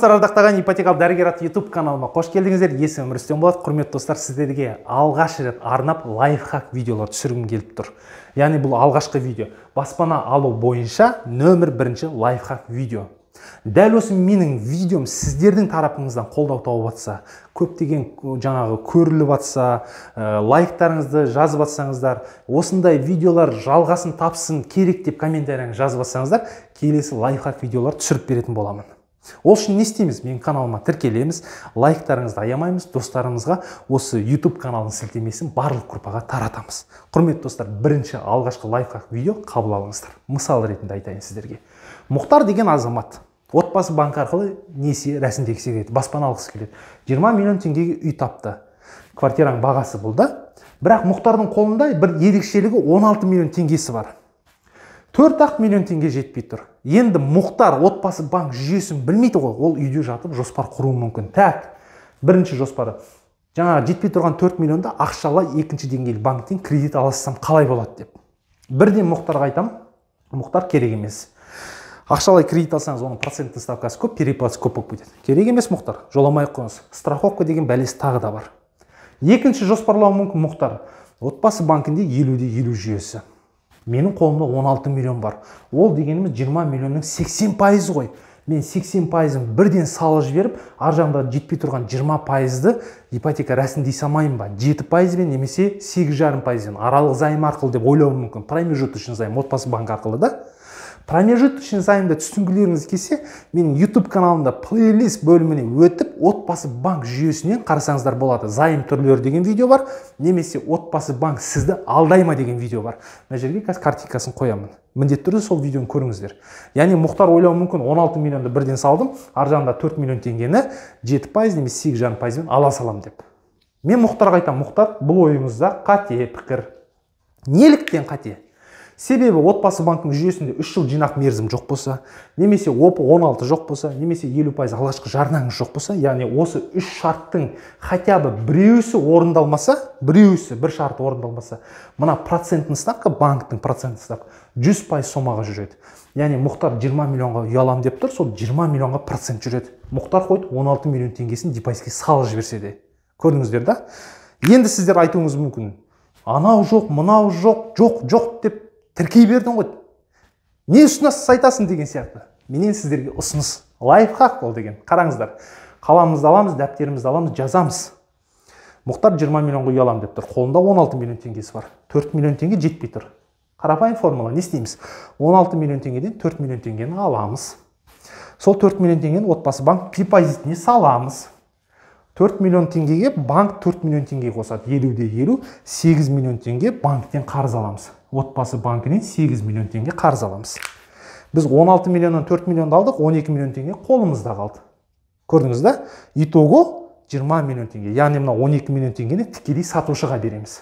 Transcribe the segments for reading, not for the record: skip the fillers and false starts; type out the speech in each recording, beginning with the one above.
Ардақтаған ипотекалық дәрігер атты YouTube каналыма қош келдіңіздер. Есімім Рүстем болады. Құрметті достар, сіздерге алғаш рет арнап лайфхак видеолар түсіргім келіп тұр. Яғни бұл алғашқы видео. Баспана алу бойынша нөмір бірінші лайфхак видео. Дәл осы менің видеом сіздердің тарапыңыздан қолдау тауып жатса, көптеген жаңағы көріліп жатса, лайктарыңызды жазып жатсаңыздар, осындай видеолар жалғасын тапсын керек деп комментарияңызды жазып жатсаңыздар, келесі лайфхак видеолар түсіріп беретін боламын. Ол үшін не істейміз? Менің каналыма тіркелеміз, лайктарыңызды аямаймыз, достарымызға осы YouTube каналының сілтемесін барлық группаға таратамыз. Құрметті достар, бірінші алғашқы лайфхак видео қабыл алыңыздар. Мысал ретінде айтайын сіздерге. Мұхтар деген азамат отбасы банк арқылы несие рәсімдегісі келеді, баспана алғысы келеді. 20 миллион теңгеге үй тапты. Квартираның бағасы бұл да. Бірақ Мұхтардың қолында бір ерекшелігі 16 миллион теңгесі бар. 4 миллион теңге жетпей тұр. Енді Мұхтар отбасы банк жүйесін білмейді ғой, ол үйде жатып жоспар құруы мүмкін. Так, бірінші жоспары. Жаңа жетпей тұрған 4 миллионда ақшалай екінші деңгейлі банктен кредит алсам қалай болады деп. Бірден Мұхтарға айтам, Мұхтар керек емес. Ақшалай кредит алсаңыз, оның проценттің ставкасы көп, переплата көп болып кетеді. Керек емес Мұхтар, жоламай қойыңыз. Страховка деген бәлесі тағы да бар. Екінші жоспарлау мүмкін Мұхтар. Отбасы банкінде 50-50 жүйесі. Менің қолымда 16 миллион бар. Ол дегеніміз 20 миллионның 80% ғой. Мен 80%-ын бірден салы жіберіп, ар жағында жетпей тұрған 20%-ды ипотека рәсімдей салмайын ба? 7%-бен немесе 8,5%-бен аралық займ арқылы деп ойлауым мүмкін. Промежуточный займ отбасы банк арқылы да. Промежуточный займды түсінгілеріңіз келсе, менің YouTube каналымда плейлист бөліміне өтіп, отбасы банк жүйесінен қарасаңыздар болады. Займ түрлері деген видео бар, немесе отбасы банк сізді алдайма деген видео бар. Мына жерге картинкасын қоямын. Міндетті түрде сол видеоны көріңіздер. Яғни Мұхтар ойлауы мүмкін 16 миллионды бірден салдым, ар жағында 4 миллион теңгені 7% немесе 8,5%-бен ала салам деп. Мен Мұхтарға айтам, Мұхтар, бұл ойыңызда қате пікір. Неліктен қате? Себебі отбасы банктың жүйесінде 3 жыл жинақ мерзім жоқ болса, немесе ОП 16 жоқ болса, немесе 50% алғашқы жарнаңыз жоқ болса, яғни осы 3 шарттың хотя бы біреусі орындалмаса, біреусі бір шарты орындалмаса, мына проценттің ставка, банктың проценттің ставка 100% сомаға жүреді. Яғни Мұхтар 20 миллионға ұялам деп тұр, сол 20 миллионға процент жүреді. Мұхтар қойды 16 миллион теңгесін депозитке салып жіберсе де. Көрдіңіздер да? Енді сіздер айтуыңыз мүмкін. Анау жоқ, мынау жоқ, жоқ деп тіркей бердің ғой. Не ұсыныс айтасың деген сияқты. Менен сіздерге ұсыныс. Лайфхак бол деген. Қараңыздар. Қаламызды аламыз, дәптерімізді аламыз, жазамыз. Мұхтар 20 миллионға ұялам деп тұр. Қолында 16 миллион теңгесі бар. 4 миллион теңге жетпей тұр. Қарапайым формула. Не істейміз? 16 миллион теңгеден 4 миллион теңгені аламыз. Сол 4 миллион теңгені отбасы банк депозитіне саламыз. 4 миллион теңгеге банк 4 миллион теңге қосады. 50-50, 8 миллион теңге банктен қарыз аламыз. Отбасы банкінен 8 миллион теңге қарыз аламыз. Біз 16 миллионнан 4 миллионды алдық, 12 миллион теңге қолымызда қалды. Көрдіңіз да? Итого 20 миллион теңге. Яғни мына 12 миллион теңгені тікелей сатушыға береміз.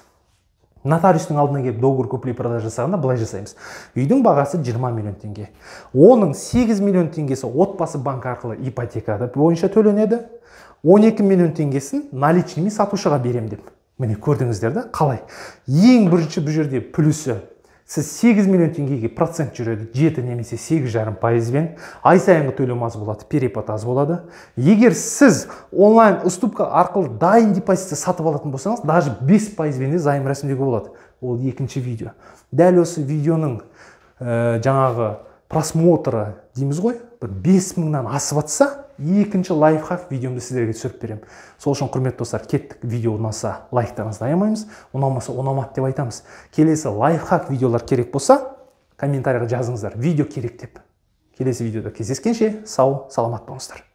Нотариустың алдына келіп договор купли-продаж жасағанда былай жасаймыз. Үйдің бағасы 20 миллион теңге. Оның 8 миллион теңгесі отбасы банк арқылы ипотекада бойынша төленеді. 12 миллион теңгесін наличныймен сатушыға берем деп. Міне көрдіңіздер да, қалай? Ең бірінші бұл жерде плюсі. Сіз 8 миллион теңгеге процент жүреді, 7 немесе 8,5%-бен. Ай сайынғы төлем аз болады, перепад аз болады. Егер сіз онлайн уступка арқылы дайын депозитті сатып алатын болсаңыз, даже 5%-бен де займ рәсімдеуге болады. Ол екінші видео. Дәл осы видеоның жаңағы просмотры дейміз ғой, 5.000-нан асып атса, екінші лайфхак видеомды сіздерге түсіріп берем. Сол үшін құрметті достар, кеттік. Видео ұнаса лайктарыңызды аямаймыз, ұнамаса ұнамады деп айтамыз. Келесі лайфхак видеолар керек болса, комментарияға жазыңыздар. Видео керек деп. Келесі видеода кездескенше сау, саламат болыңыздар.